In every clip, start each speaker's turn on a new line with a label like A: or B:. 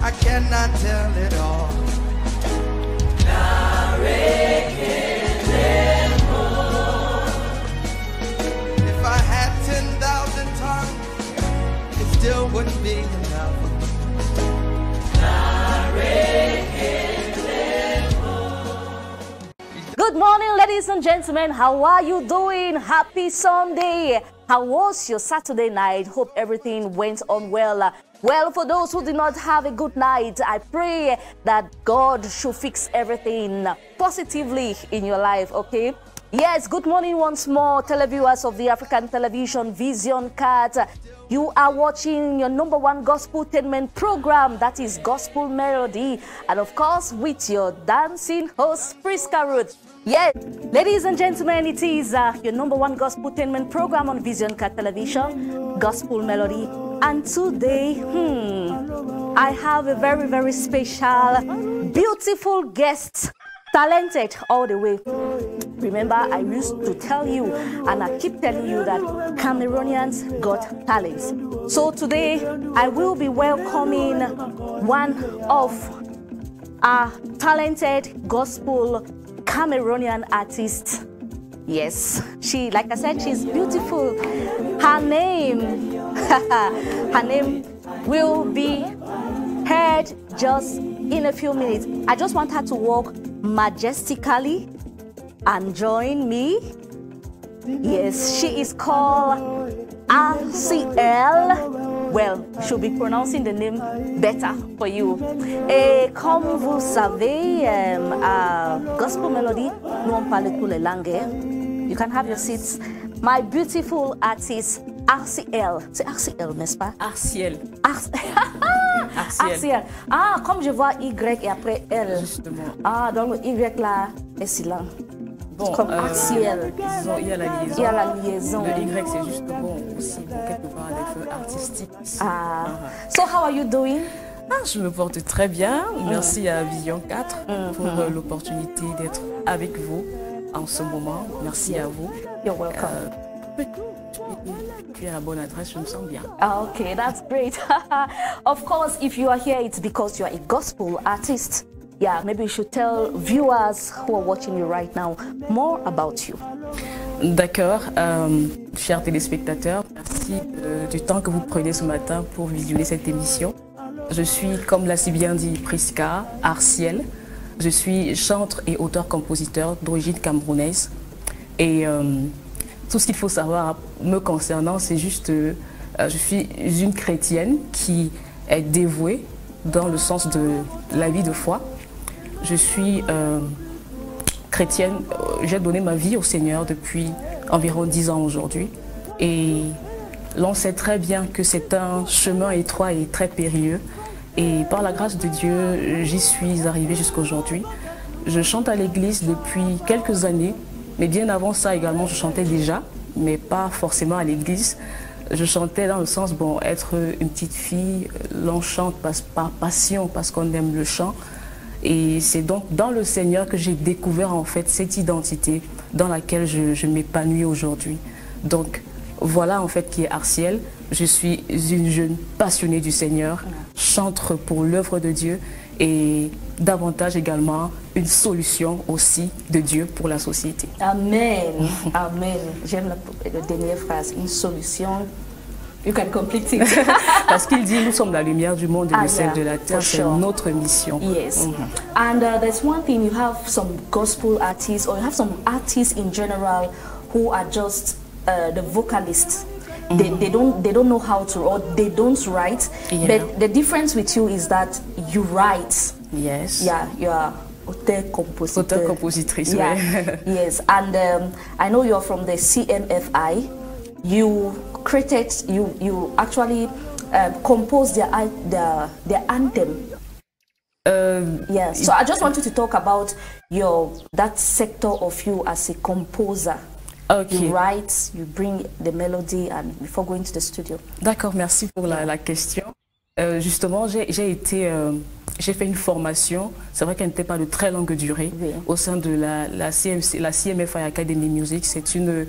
A: I cannot tell it all. If I had 10,000 tongues, it still wouldn't be enough.
B: Good morning, ladies and gentlemen. How are you doing? Happy Sunday. How was your Saturday night? Hope everything went on well. Well, for those who did not have a good night, I pray that God should fix everything positively in your life, okay? Yes, good morning once more, televiewers of the African television Vision Cat. You are watching your #1 gospeltainment program, that is Gospel Melody, and of course with your dancing host, Priska Ruth. Yes, ladies and gentlemen, it is your #1 gospeltainment program on Vision Cat Television, Gospel Melody. And today, I have a very, very special, beautiful guest, talented all the way. Remember, I used to tell you, and I keep telling you, that Cameroonians got talents. So today, I will be welcoming one of our talented gospel Cameroonian artists. Yes, she, like I said, she's beautiful. Her name will be heard just in a few minutes. I just want her to walk majestically and join me. Yes, she is called RCL. Well, she'll be pronouncing the name better for you. Et comme vous savez, Gospel Melody, nous on parle tous les langues. You can have your seats. My beautiful artist, RCL. C'est RCL, n'est-ce pas?
C: Arciel.
B: RCL. Ah, comme je vois Y et après L.
C: Justement.
B: Ah, donc le Y là est silent.
C: Bon,
B: comme RCL.
C: Disons, il y a la liaison.
B: Il y a la liaison.
C: Le Y, c'est juste bon aussi, pour quelque part, des feux artistiques.
B: Ah. So, how are you doing?
C: Ah, je me porte très bien. Merci à Vision 4 pour l'opportunité d'être avec vous en ce moment. Merci à vous.
B: You're welcome.
C: Tu es à la bonne adresse, je me sens bien.
B: Okay, that's great. Of course, if you are here, it's because you are a gospel artist. Yeah, maybe you should tell viewers who are watching you right now more about you.
C: D'accord, chers téléspectateurs, merci du temps que vous prenez ce matin pour visionner cette émission. Je suis, comme l'a si bien dit Priska, Arciel. Je suis chanteur et auteur-compositeur d'origine camerounaise. Et tout ce qu'il faut savoir me concernant, c'est juste, je suis une chrétienne qui est dévouée dans le sens de la vie de foi. Je suis chrétienne, j'ai donné ma vie au Seigneur depuis environ 10 ans aujourd'hui. Et l'on sait très bien que c'est un chemin étroit et très périlleux. Et par la grâce de Dieu, j'y suis arrivée jusqu'à aujourd'hui. Je chante à l'église depuis quelques années, mais bien avant ça également, je chantais déjà, mais pas forcément à l'église. Je chantais dans le sens, bon, être une petite fille, l'on chante par passion, parce qu'on aime le chant. Et c'est donc dans le Seigneur que j'ai découvert en fait cette identité dans laquelle je m'épanouis aujourd'hui. Donc voilà en fait qui est Arciel. Je suis une jeune passionnée du Seigneur, chantre pour l'œuvre de Dieu et davantage également une solution aussi de Dieu pour la société.
B: Amen. Amen. J'aime la dernière phrase, une solution. You can complete it.
C: Parce qu'il dit, nous sommes la lumière du monde et le sel de la terre, c'est notre mission.
B: Yes. And there's one thing, you have some gospel artists, or you have some artists in general who are just the vocalists. They don't know how to, or they don't write.
C: Yeah.
B: But the difference with you is that you write.
C: Yes.
B: Yeah, you are auteur-compositeur.
C: Auteur-compositrice,
B: yeah.
C: ouais.
B: Yes, and I know you're from the CMFI. You created, you actually composed their anthem. Yeah, so I just wanted to talk about that sector of you as a composer.
C: Okay.
B: You write, you bring the melody, and before going to the studio.
C: D'accord, merci pour la question. Justement, j'ai fait une formation, c'est vrai qu'elle n'était pas de très longue durée, oui, au sein de la CMFI Academy Music. C'est une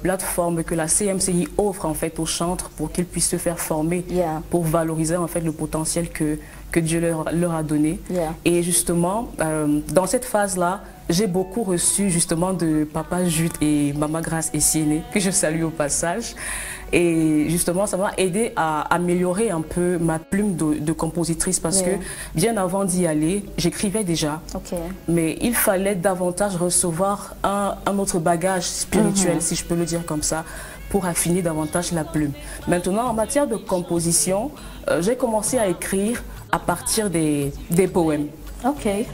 C: plateforme que la CMCI offre en fait aux chantres pour qu'ils puissent se faire former, pour valoriser en fait le potentiel que Dieu leur a donné. Et justement, dans cette phase-là, j'ai beaucoup reçu justement de Papa Jude et Maman Grace Essiéné, que je salue au passage. Et justement, ça m'a aidé à améliorer un peu ma plume de compositrice parce que bien avant d'y aller, j'écrivais déjà. Mais il fallait davantage recevoir un autre bagage spirituel, si je peux le dire comme ça, pour affiner davantage la plume. Maintenant, en matière de composition, j'ai commencé à écrire à partir des poèmes.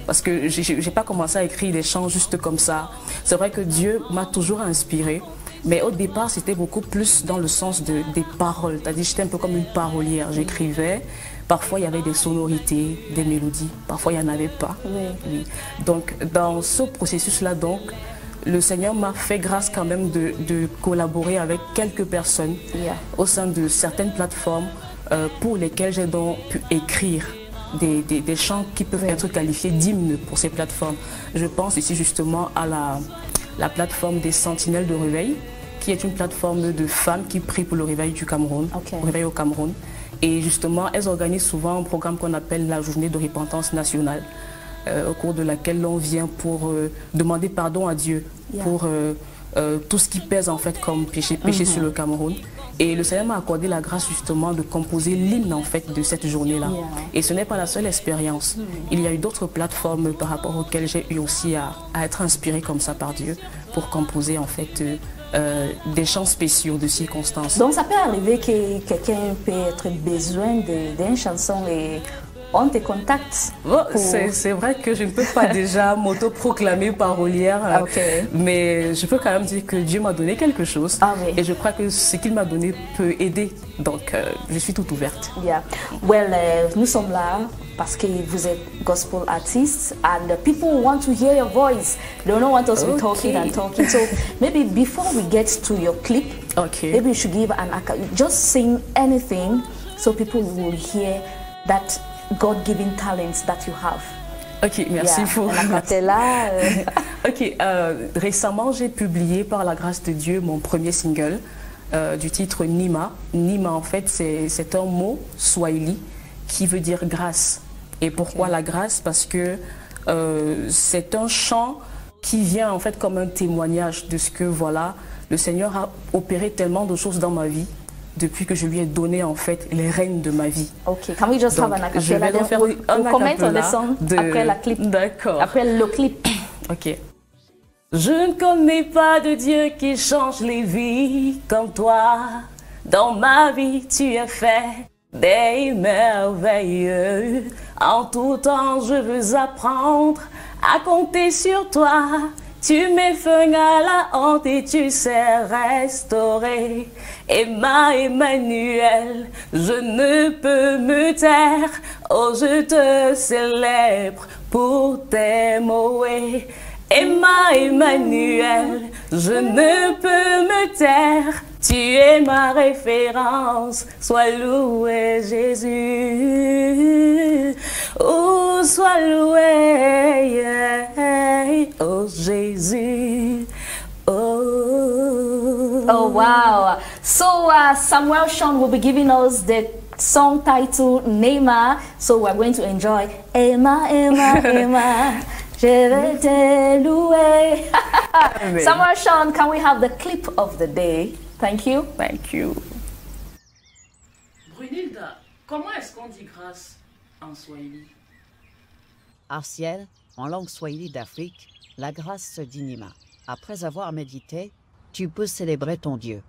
C: Parce que je n'ai pas commencé à écrire des chants juste comme ça. C'est vrai que Dieu m'a toujours inspiré. Mais au départ, c'était beaucoup plus dans le sens des paroles. C'est-à-dire, j'étais un peu comme une parolière. J'écrivais. Parfois, il y avait des sonorités, des mélodies. Parfois, il n'y en avait pas. Donc, dans ce processus-là, le Seigneur m'a fait grâce quand même de collaborer avec quelques personnes au sein de certaines plateformes pour lesquelles j'ai donc pu écrire des chants qui peuvent être qualifiés d'hymnes pour ces plateformes. Je pense ici justement à la plateforme des Sentinelles de Réveil, qui est une plateforme de femmes qui prient pour le réveil du Cameroun, le réveil au Cameroun. Et justement, elles organisent souvent un programme qu'on appelle la journée de repentance nationale, au cours de laquelle l'on vient pour demander pardon à Dieu pour tout ce qui pèse en fait comme péché sur le Cameroun. Et le Seigneur m'a accordé la grâce justement de composer l'hymne en fait de cette journée-là. Et ce n'est pas la seule expérience. Il y a eu d'autres plateformes par rapport auxquelles j'ai eu aussi à être inspirée comme ça par Dieu pour composer en fait des chants spéciaux de circonstances.
B: Donc ça peut arriver que quelqu'un peut être besoin d'une chanson et on te contacte.
C: C'est vrai que je ne peux pas déjà m'auto-proclamer parolière, mais je peux quand même dire que Dieu m'a donné quelque chose et je crois que ce qu'il m'a donné peut aider. Donc je suis toute ouverte.
B: Nous sommes là parce que vous êtes gospel artists and people want to hear your voice. They don't want us to be talking and talking. So maybe before we get to your clip, maybe you should give just sing anything so people will hear that God-given talents that you have.
C: Merci pour
B: la
C: récemment, j'ai publié par la grâce de Dieu mon premier single du titre Nima. Nima, en fait, c'est un mot swahili qui veut dire grâce. Et pourquoi la grâce? Parce que c'est un chant qui vient en fait comme un témoignage de ce que le Seigneur a opéré tellement de choses dans ma vie depuis que je lui ai donné en fait les rênes de ma vie.
B: Can we just have an acapella?
C: Je vais donc faire un acapella
B: après la clip.
C: D'accord.
B: Après le clip.
C: Je ne connais pas de Dieu qui change les vies comme toi. Dans ma vie, tu as fait des merveilleux. En tout temps, je veux apprendre à compter sur toi. Tu mets fin à la honte et tu sais restaurer. Emmanuel, je ne peux me taire. Oh, je te célèbre pour tes mots. Emmanuel, je ne peux me taire. Tu es ma référence, sois loué Jésus. Oh, sois loué, oh Jésus.
B: Oh wow. So Samuel Sean will be giving us the song title Nema. So we're going to enjoy Emma, Emma, Emma. Je vais te louer. Samuel Sean, can we have the clip of the day? Thank you.
C: Thank you. Brunilda, comment est-ce qu'on dit grâce en swahili?
D: Arsiel, en langue swahili d'Afrique, la grâce se dit Nima. Après avoir médité, tu peux célébrer ton Dieu.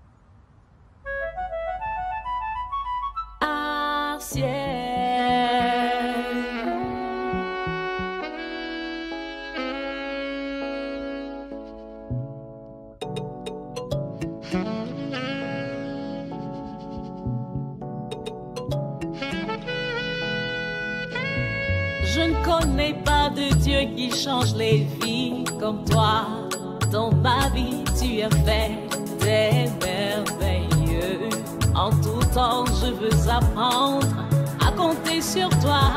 E: Je ne connais pas de Dieu qui change les vies comme toi. Dans ma vie, tu as fait des merveilleux. En tout temps, je veux apprendre à compter sur toi.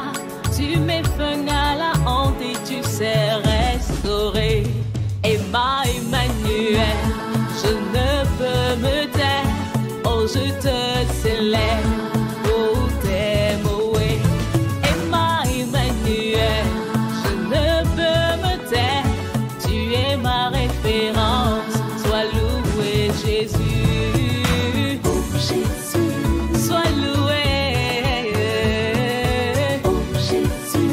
E: Tu mets fin à la honte et tu sais restaurer. Emmanuel, je ne s'élève pour t'aimer. Emmanuel, je ne peux me taire, tu es ma référence, sois loué Jésus. Oh Jésus, sois loué. Oh Jésus.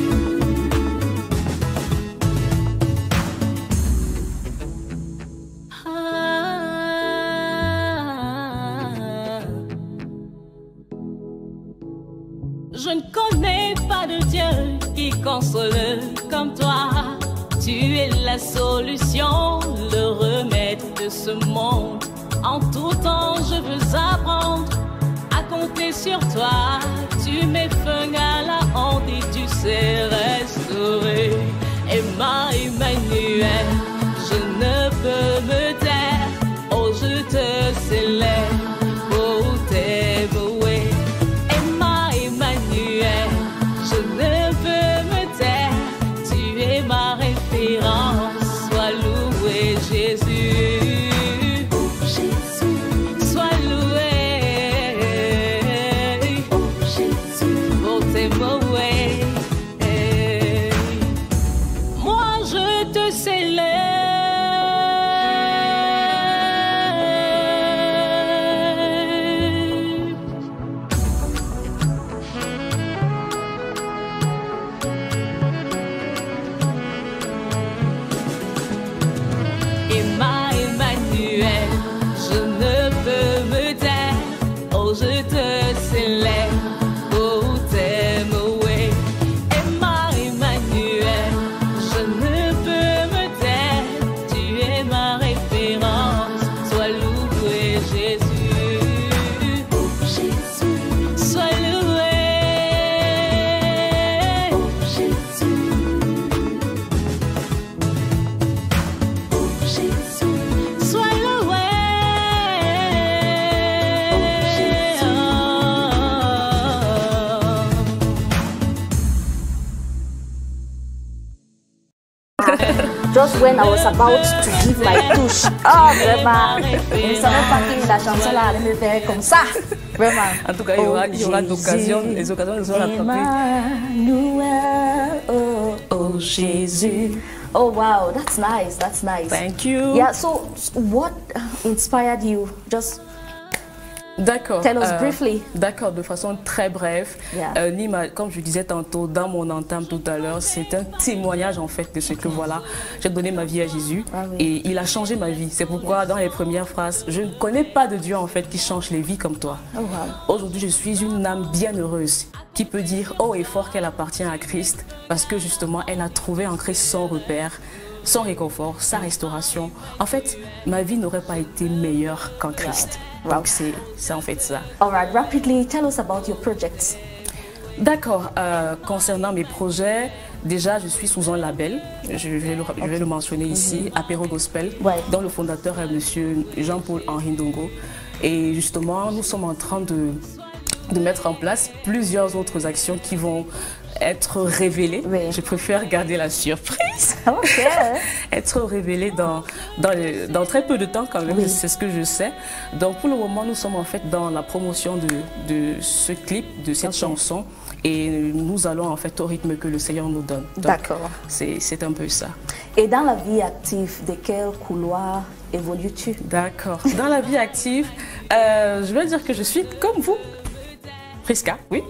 E: Je ne connais pas de Dieu qui console comme toi. Tu es la solution, le remède de ce monde. En tout temps, je veux apprendre à compter sur toi. Tu mets fin à la honte et tu sais restaurer. Emmanuel, je ne peux me taire. Oh, je te célèbre pour t'aimer. Emmanuel, je ne peux me taire. Tu es ma référence, sois loué Jésus. Oh Jésus, sois loué. Oh Jésus, pour t'aimer. Moi je te célèbre. Emmanuel, je ne peux me taire. Oh, je te célèbre pour t'aimer. Emmanuel, je ne peux me taire. Tu es ma référence, sois loué Jésus. Oh Jésus, sois loué. Oh Jésus. Oh Jésus, sois loué.
B: Just when I was about to give my touche. Oh, vraiment. Je ne savais pas que la chanson là allait me faire comme ça. Vraiment.
C: En tout cas, il y aura d'occasions, les occasions nous ont rattrapés.
B: Emmanuel, oh Jésus. Oh wow, that's nice. That's nice.
C: Thank you.
B: Yeah. So, what inspired you? Just
C: D'accord.
B: tell us briefly.
C: D'accord, de façon très brève.
B: Yeah.
C: Nima, comme je disais tantôt dans mon entame tout à l'heure, c'est un témoignage en fait de ce que voilà, j'ai donné ma vie à Jésus et il a changé ma vie. C'est pourquoi dans les premières phrases, je ne connais pas de Dieu en fait qui change les vies comme toi.
B: Oh, wow.
C: Aujourd'hui, je suis une âme bienheureuse qui peut dire haut et fort qu'elle appartient à Christ parce que justement, elle a trouvé en Christ son repère, son réconfort, sa restauration. En fait, ma vie n'aurait pas été meilleure qu'en Christ.
B: Wow.
C: Donc, c'est en fait ça.
B: All right, rapidly tell us about your projects.
C: D'accord. Concernant mes projets, déjà, je suis sous un label. Je vais le mentionner ici, Apéro Gospel, dont le fondateur est M. Jean-Paul Henri Ndongo. Et justement, nous sommes en train de mettre en place plusieurs autres actions qui vont être révélées.
B: Oui.
C: Je préfère garder la surprise.
B: Ok.
C: Être révélée dans très peu de temps quand même,
B: Oui.
C: c'est ce que je sais. Donc pour le moment, nous sommes en fait dans la promotion de ce clip, de cette chanson. Et nous allons en fait au rythme que le Seigneur nous donne.
B: D'accord.
C: C'est un peu ça.
B: Et dans la vie active, de quel couloir évolues-tu?
C: D'accord. Dans la vie active, je veux dire que je suis comme vous. Priska, oui.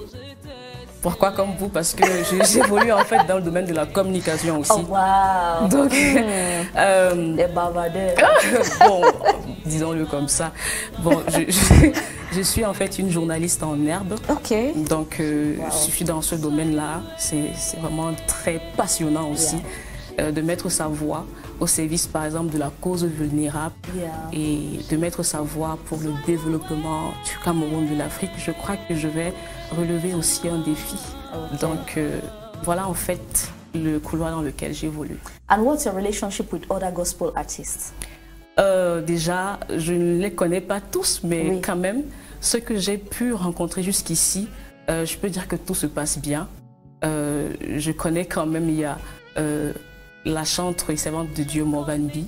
C: Pourquoi comme vous? Parce que j'évolue en fait dans le domaine de la communication aussi.
B: Oh wow!
C: Donc,
B: les bavardeurs.
C: bon, disons-le comme ça. Bon, je suis en fait une journaliste en herbe.
B: Ok.
C: Donc, je suis dans ce domaine-là. C'est vraiment très passionnant aussi de mettre sa voix au service, par exemple, de la cause vulnérable et de mettre sa voix pour le développement du Cameroun, de l'Afrique. Je crois que je vais relever aussi un défi.
B: Okay.
C: Donc, voilà en fait le couloir dans lequel j'évolue.
B: And what's your relationship with other gospel artists?
C: Déjà, je ne les connais pas tous, mais quand même, ceux que j'ai pu rencontrer jusqu'ici, je peux dire que tout se passe bien. Je connais quand même, il y a la chanteuse et servante de Dieu Morgan B.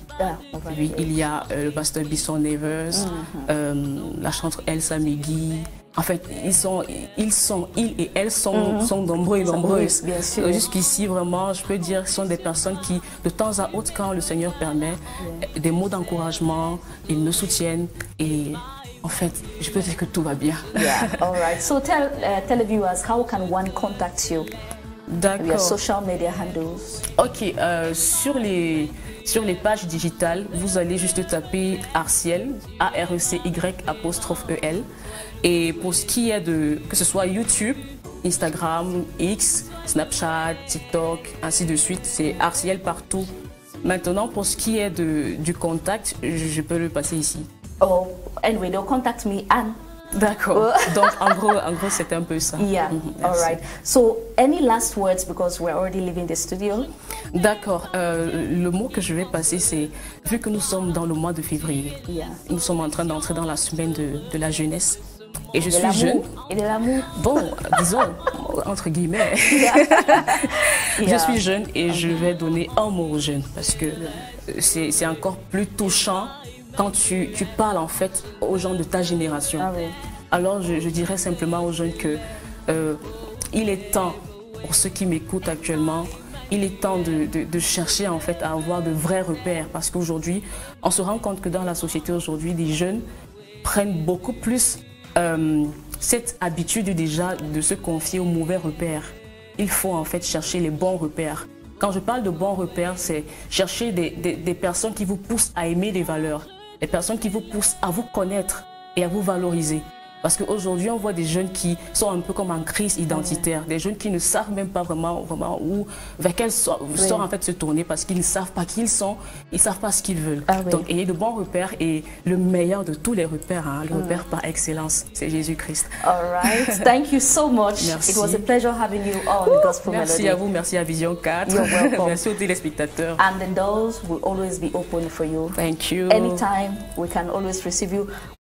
C: Oui, il y a le pasteur Bisson Nevers, la chanteuse Elsa Megui. En fait, ils et elles sont nombreux et nombreuses.
B: Bien sûr.
C: Jusqu'ici, vraiment, je peux dire, ce sont des personnes qui, de temps à autre, quand le Seigneur permet, des mots d'encouragement, ils me soutiennent et en fait, je peux dire que tout va bien.
B: Yeah, all right. So tell the viewers, how can one contact you? Your
C: D'accord.
B: social media handles.
C: Ok, sur les pages digitales, vous allez juste taper Arciel, A-R-E-C-Y'-E-L. Et pour ce qui est de, que ce soit YouTube, Instagram, X, Snapchat, TikTok, ainsi de suite, c'est Arciel partout. Maintenant, pour ce qui est du contact, je peux le passer ici.
B: Oh, anyway, they'll contact me and
C: D'accord. Donc, en gros, c'est un peu ça.
B: yeah, all
C: Merci.
B: right. So, any last words because we're already leaving the studio?
C: D'accord. Le mot que je vais passer, c'est, vu que nous sommes dans le mois de février,
B: Yeah.
C: nous sommes en train d'entrer dans la semaine de la jeunesse. Et je
B: De
C: suis
B: l'amour.
C: jeune.
B: Et de l'amour.
C: Bon, disons, entre guillemets. Je
B: Yeah.
C: suis jeune et je vais donner un mot aux jeunes parce que c'est encore plus touchant quand tu parles en fait aux gens de ta génération.
B: Ah oui.
C: Alors je dirais simplement aux jeunes que il est temps, pour ceux qui m'écoutent actuellement, il est temps de chercher en fait à avoir de vrais repères parce qu'aujourd'hui, on se rend compte que dans la société aujourd'hui, les jeunes prennent beaucoup plus cette habitude déjà de se confier aux mauvais repères. Il faut en fait chercher les bons repères. Quand je parle de bons repères, c'est chercher des personnes qui vous poussent à aimer des valeurs, des personnes qui vous poussent à vous connaître et à vous valoriser. Parce qu'aujourd'hui, on voit des jeunes qui sont un peu comme en crise identitaire, des jeunes qui ne savent même pas vraiment où, vers quel sort en fait se tourner parce qu'ils ne savent pas qui ils sont, ils ne savent pas ce qu'ils veulent.
B: Ah oui.
C: Donc, ayez de bons repères et le meilleur de tous les repères, hein, le repère par excellence, c'est Jésus-Christ.
B: All right. Thank you so much.
C: Merci.
B: It was a pleasure having you on the Gospel
C: Merci
B: Melody.
C: à vous, merci à Vision 4,
B: You're welcome.
C: merci aux téléspectateurs.
B: And the doors will always be open for you.
C: Thank you.
B: Anytime, we can always receive you.